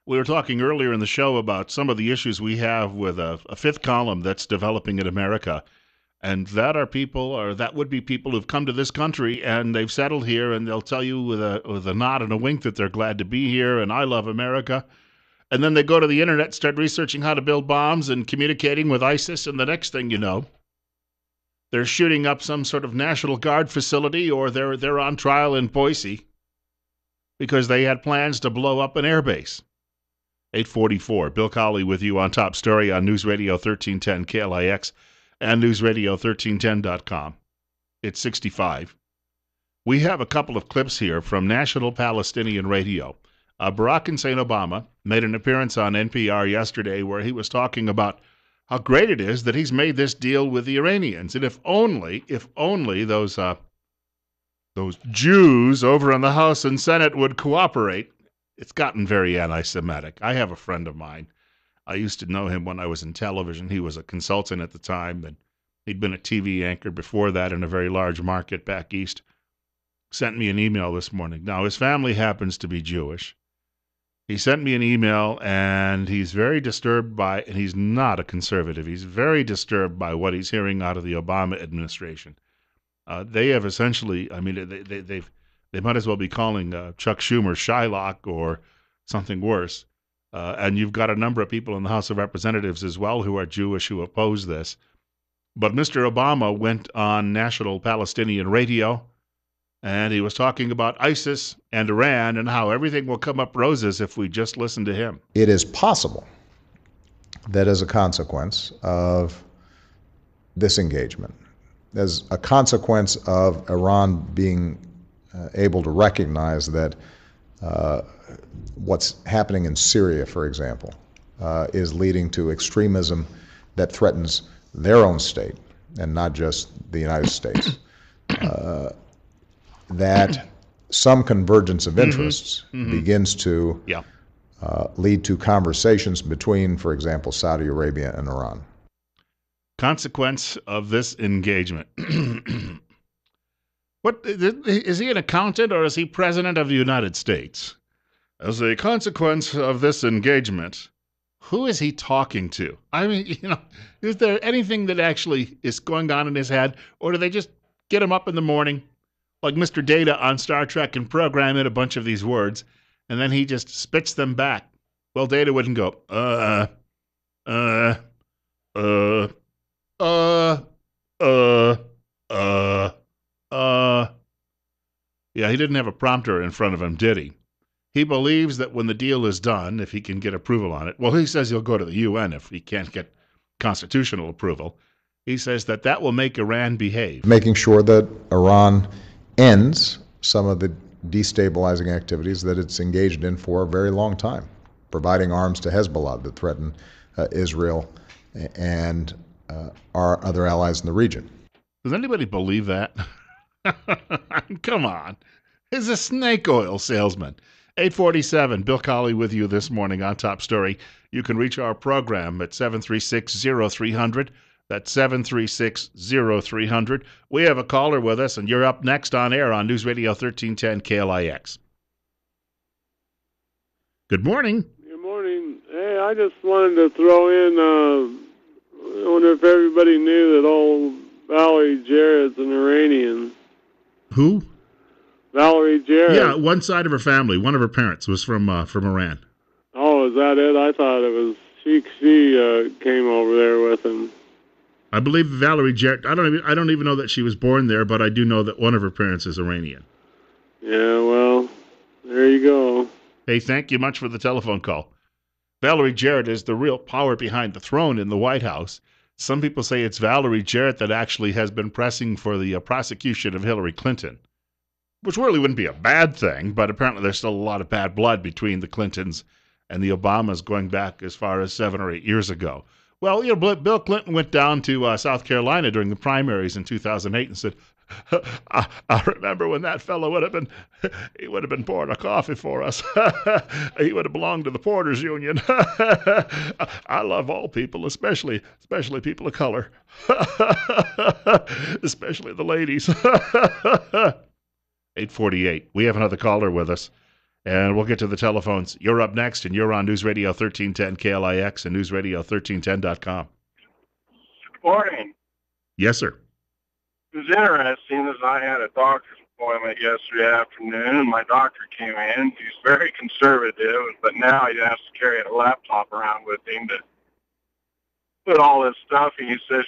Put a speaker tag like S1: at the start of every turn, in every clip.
S1: We were talking earlier in the show about some of the issues we have with a fifth column that's developing in America. And that would be people who've come to this country and they've settled here, and they'll tell you with a nod and a wink that they're glad to be here and I love America. And then they go to the internet, start researching how to build bombs and communicating with ISIS, and the next thing you know, they're shooting up some sort of National Guard facility, or they're on trial in Boise because they had plans to blow up an airbase. 844. Bill Colley with you on Top Story on News Radio 1310 KLIX and newsradio1310.com. It's 65. We have a couple of clips here from National Palestinian Radio. Barack Hussein Obama made an appearance on NPR yesterday where he was talking about how great it is that he's made this deal with the Iranians. And if only those Jews over in the House and Senate would cooperate. It's gotten very anti-Semitic. I have a friend of mine. I used to know him when I was in television. He was a consultant at the time, and he'd been a TV anchor before that in a very large market back east. Sent me an email this morning. Now, his family happens to be Jewish. He sent me an email, and he's very disturbed by, and he's not a conservative, he's very disturbed by what he's hearing out of the Obama administration. They have essentially, they might as well be calling Chuck Schumer Shylock or something worse. And you've got a number of people in the House of Representatives as well who are Jewish who oppose this. But Mr. Obama went on National Palestinian Radio, and he was talking about ISIS and Iran and how everything will come up roses if we just listen to him.
S2: It is possible that as a consequence of this engagement, as a consequence of Iran being able to recognize that what's happening in Syria, for example, is leading to extremism that threatens their own state and not just the United States, that some convergence of interests begins to lead to conversations between, for example, Saudi Arabia and Iran.
S1: Consequence of this engagement. What is he an accountant or is he president of the United States? As a consequence of this engagement, who is he talking to? I mean, is there anything that actually is going on in his head, or do they just get him up in the morning, like Mr. Data on Star Trek, and program in a bunch of these words, and then he just spits them back? Well, Data wouldn't go, Yeah, he didn't have a prompter in front of him, did he? He believes that when the deal is done, if he can get approval on it, well, he says he'll go to the UN if he can't get constitutional approval. He says that will make Iran behave.
S2: Making sure that Iran ends some of the destabilizing activities that it's engaged in for a very long time, providing arms to Hezbollah that threaten Israel and our other allies in the region.
S1: Does anybody believe that? Come on. He's a snake oil salesman. 847, Bill Colley with you this morning on Top Story. You can reach our program at 736-0300. That's 736-0300. We have a caller with us, and you're up next on air on News Radio 1310 KLIX. Good morning.
S3: Good morning. Hey, I just wanted to throw in, I wonder if everybody knew that old Valerie Jarrett's an Iranian.
S1: Who?
S3: Valerie Jarrett.
S1: Yeah, one side of her family, one of her parents was from Iran.
S3: Oh, is that it? I thought it was she came over there with him.
S1: I believe Valerie Jarrett. I don't even know that she was born there, but I do know that one of her parents is Iranian.
S3: Yeah, well, there you go.
S1: Hey, thank you much for the telephone call. Valerie Jarrett is the real power behind the throne in the White House. Some people say it's Valerie Jarrett that actually has been pressing for the prosecution of Hillary Clinton, which really wouldn't be a bad thing, but apparently there's still a lot of bad blood between the Clintons and the Obamas going back as far as 7 or 8 years ago. Well, Bill Clinton went down to South Carolina during the primaries in 2008 and said, I remember when that fellow would have been pouring a coffee for us. He would have belonged to the Porters Union. I love all people, especially people of color, especially the ladies. 848. We have another caller with us. And we'll get to the telephones. You're up next, and you're on News Radio 1310 KLIX and newsradio1310.com.
S4: Morning.
S1: Yes, sir.
S4: It was interesting as I had a doctor's appointment yesterday afternoon, and my doctor came in. He's very conservative, but now he has to carry a laptop around with him to put all this stuff. And he says,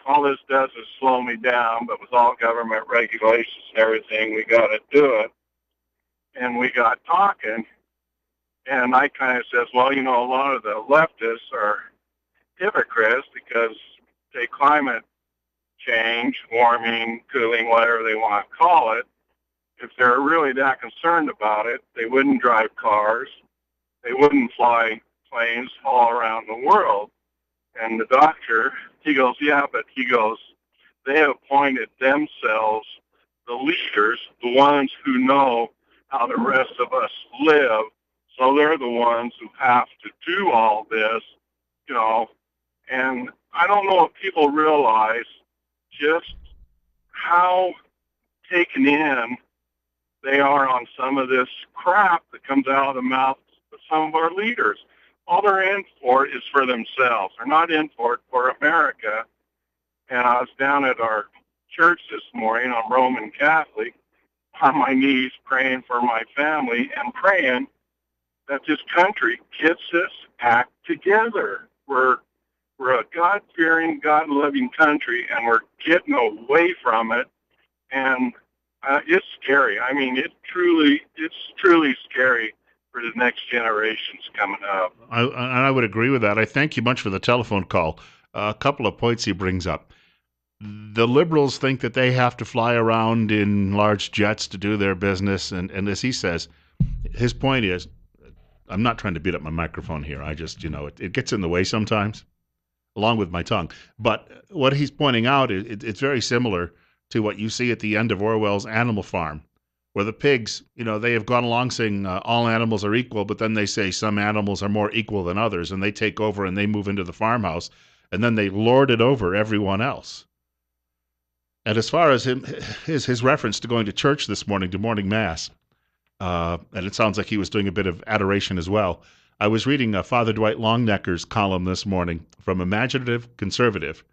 S4: all this does is slow me down, but with all government regulations and everything, we got to do it. And we got talking, and I kind of says, well, a lot of the leftists are hypocrites because they climate change, warming, cooling, whatever they want to call it. If they're really that concerned about it, they wouldn't drive cars. They wouldn't fly planes all around the world. And the doctor, he goes, they appointed themselves the leaders, the ones who know how the rest of us live. So they're the ones who have to do all this, and I don't know if people realize just how taken in they are on some of this crap that comes out of the mouths of some of our leaders. All they're in for is for themselves. They're not in for America. And I was down at our church this morning. I'm Roman Catholic, on my knees praying for my family and praying that this country gets its act together. We're a God-fearing, God-loving country, and we're getting away from it. And it's scary. I mean, it's truly scary for the next generations coming up.
S1: I would agree with that. I thank you much for the telephone call. A couple of points he brings up. The liberals think that they have to fly around in large jets to do their business. And as he says, his point is, I'm not trying to beat up my microphone here. I just, it gets in the way sometimes, along with my tongue. But what he's pointing out, it's very similar to what you see at the end of Orwell's Animal Farm, where the pigs, they have gone along saying all animals are equal, but then they say some animals are more equal than others, and they take over and they move into the farmhouse, and then they lord it over everyone else. And as far as his reference to going to church this morning, to morning mass, and it sounds like he was doing a bit of adoration as well. I was reading Father Dwight Longnecker's column this morning from Imaginative Conservative,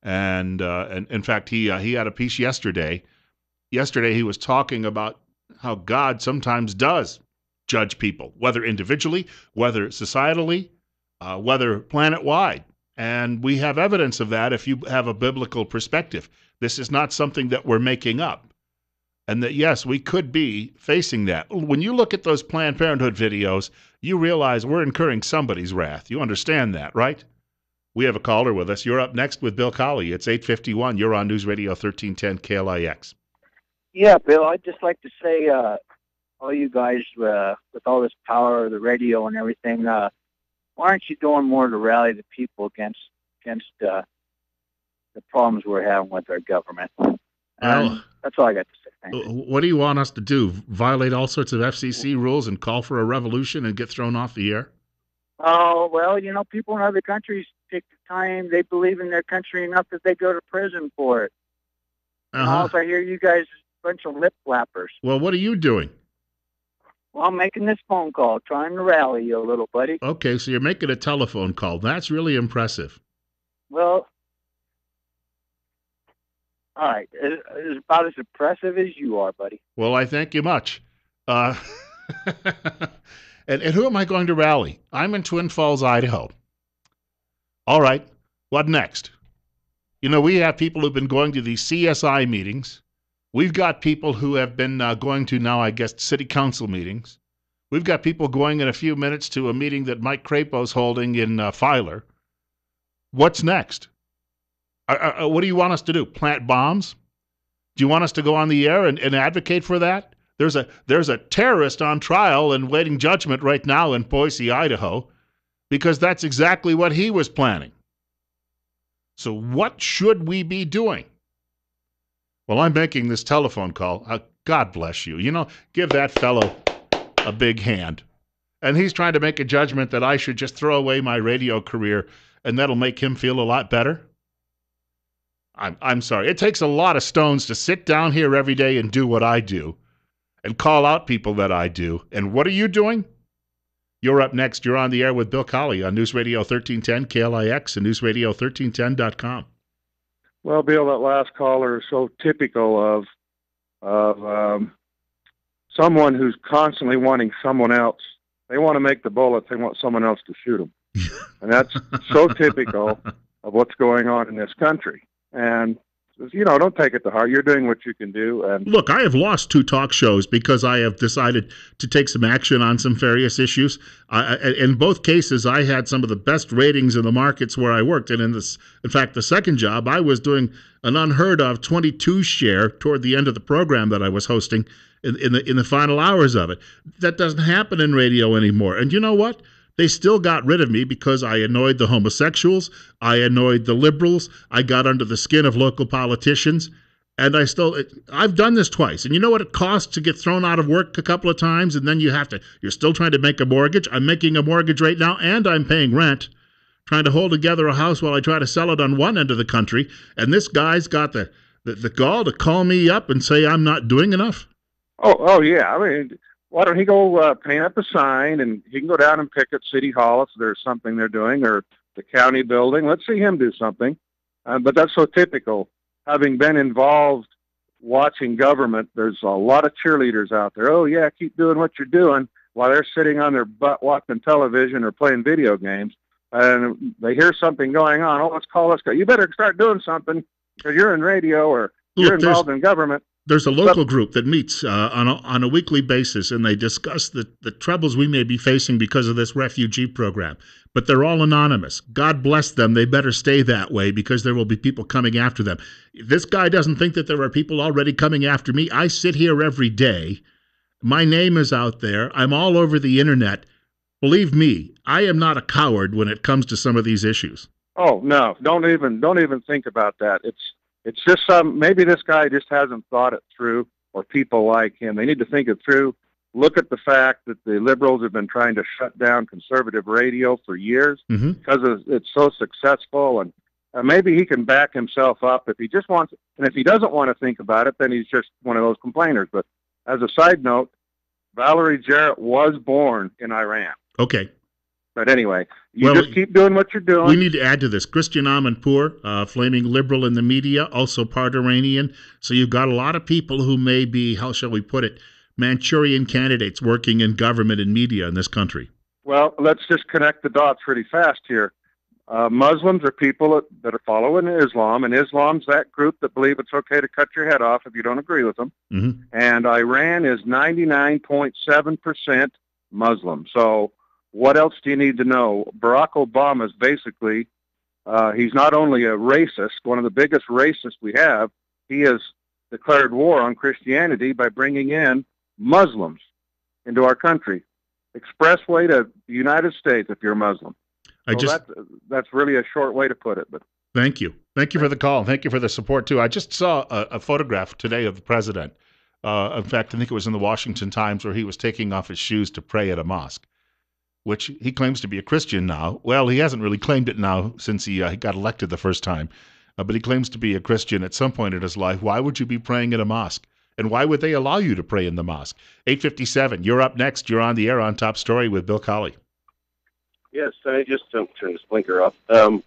S1: and in fact, he had a piece yesterday. Yesterday, he was talking about how God sometimes does judge people, whether individually, whether societally, whether planet-wide. And we have evidence of that if you have a biblical perspective. This is not something that we're making up. And that, yes, we could be facing that. When you look at those Planned Parenthood videos, you realize we're incurring somebody's wrath. You understand that, right? We have a caller with us. You're up next with Bill Colley. It's 8:51. You're on News Radio 1310 KLIX.
S5: Yeah, Bill, I'd just like to say, all you guys, with all this power, the radio and everything, why aren't you doing more to rally the people against the problems we're having with our government?
S1: Well,
S5: that's all I got to say. Thanks.
S1: What do you want us to do? Violate all sorts of FCC rules and call for a revolution and get thrown off the air?
S5: Oh, well, people in other countries take the time. They believe in their country enough that they go to prison for it.
S1: Uh-huh.
S5: I hear you guys a bunch of lip flappers.
S1: Well, what are you doing?
S5: Well, I'm making this phone call, trying to rally you a little, buddy.
S1: Okay, so you're making a telephone call. That's really impressive.
S5: Well, all right. It's about as impressive as you are, buddy.
S1: Well, I thank you much. And who am I going to rally? I'm in Twin Falls, Idaho. All right, what next? We have people who've been going to these CSI meetings. We've got people who have been going to now, I guess, city council meetings. We've got people going in a few minutes to a meeting that Mike Crapo's holding in Filer. What's next? What do you want us to do? Plant bombs? Do you want us to go on the air and advocate for that? There's a terrorist on trial and waiting judgment right now in Boise, Idaho, because that's exactly what he was planning. So what should we be doing? Well, I'm making this telephone call. God bless you. Give that fellow a big hand. And he's trying to make a judgment that I should just throw away my radio career and that'll make him feel a lot better. I'm sorry. It takes a lot of stones to sit down here every day and do what I do. and call out people that I do. And what are you doing? You're up next. You're on the air with Bill Colley on News Radio 1310 KLIX and newsradio1310.com.
S6: Well, Bill, that last caller is so typical of someone who's constantly wanting someone else. They want to make the bullets. They want someone else to shoot them. And that's so typical of what's going on in this country. And, don't take it to heart. You're doing what you can do. And
S1: look, I have lost 2 talk shows because I have decided to take some action on some various issues. In both cases, I had some of the best ratings in the markets where I worked. And in fact, the second job, I was doing an unheard of 22 share toward the end of the program that I was hosting in the final hours of it. That doesn't happen in radio anymore. And you know what? They still got rid of me because I annoyed the homosexuals, I annoyed the liberals, I got under the skin of local politicians, and I've done this twice. And you know what it costs to get thrown out of work a couple of times, and then you're still trying to make a mortgage. I'm making a mortgage right now, and I'm paying rent, trying to hold together a house while I try to sell it on one end of the country, and this guy's got the gall to call me up and say I'm not doing enough.
S6: Oh yeah. I mean, why don't he go paint up a sign, and he can go down and picket City Hall if there's something they're doing, or the county building. Let's see him do something. But that's so typical. Having been involved watching government, there's a lot of cheerleaders out there. Oh, yeah, keep doing what you're doing, while they're sitting on their butt watching television or playing video games. And they hear something going on. Oh, let's call this guy. You better start doing something because you're in radio or you're involved in government.
S1: There's a local group that meets on a weekly basis, and they discuss the troubles we may be facing because of this refugee program. But they're all anonymous. God bless them. They better stay that way because there will be people coming after them. This guy doesn't think that there are people already coming after me. I sit here every day. My name is out there. I'm all over the internet. Believe me, I am not a coward when it comes to some of these issues.
S6: Oh, no. Don't even think about that. It's just maybe this guy just hasn't thought it through, or people like him. They need to think it through. Look at the fact that the liberals have been trying to shut down conservative radio for years because it's so successful. And maybe he can back himself up if he just wants. And if he doesn't want to think about it, then he's just one of those complainers. But as a side note, Valerie Jarrett was born in Iran.
S1: Okay.
S6: But anyway, just keep doing what you're doing.
S1: We need to add to this. Christian Amanpour, flaming liberal in the media, also part Iranian. So you've got a lot of people who may be, how shall we put it, Manchurian candidates working in government and media in this country.
S6: Well, let's just connect the dots pretty fast here. Muslims are people that are following Islam, and Islam's that group that believe it's okay to cut your head off if you don't agree with them. Mm-hmm. And Iran is 99.7% Muslim. So what else do you need to know? Barack Obama is basically, he's not only a racist, one of the biggest racists we have, he has declared war on Christianity by bringing in Muslims into our country. Expressway to the United States if you're a Muslim. That's really a short way to put it. But
S1: thank you. Thank you for the call. Thank you for the support, too. I just saw a photograph today of the president. In fact, I think it was in the Washington Times where he was taking off his shoes to pray at a mosque, which he claims to be a Christian now. Well, he hasn't really claimed it now since he got elected the first time, but he claims to be a Christian at some point in his life. Why would you be praying at a mosque? And why would they allow you to pray in the mosque? 8:57, you're up next. You're on the air on Top Story with Bill Colley.
S7: Yes, I just turned this blinker off. A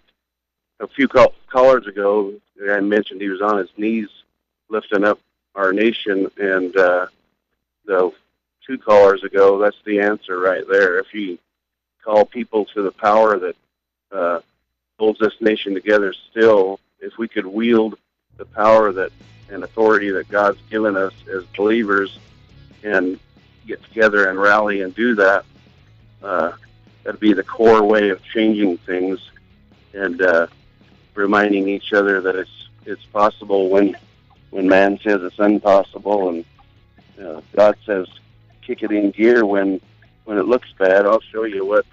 S7: few callers ago, I mentioned he was on his knees lifting up our nation, and the 2 callers ago, that's the answer right there. If you call people to the power that holds this nation together still, if we could wield the power that and authority that God's given us as believers and get together and rally and do that, that'd be the core way of changing things and reminding each other that it's possible when man says it's impossible, and God says kick it in gear when it looks bad. I'll show you what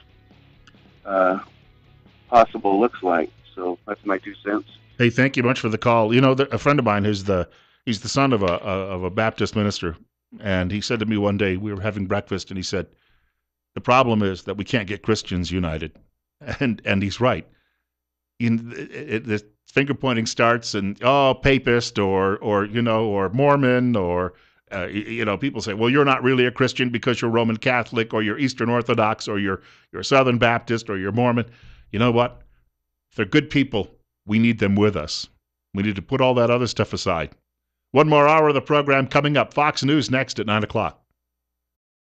S7: possible looks like. So that's my 2 cents.
S1: Hey, thank you much for the call. You know, a friend of mine he's the son of a Baptist minister, and he said to me one day, we were having breakfast, and he said, the problem is that we can't get Christians united. And he's right. The finger pointing starts and, papist or Mormon or People say, well, you're not really a Christian because you're Roman Catholic or you're Eastern Orthodox or you're Southern Baptist or you're Mormon. You know what? If they're good people, we need them with us. We need to put all that other stuff aside. One more hour of the program coming up. Fox News next at 9 o'clock.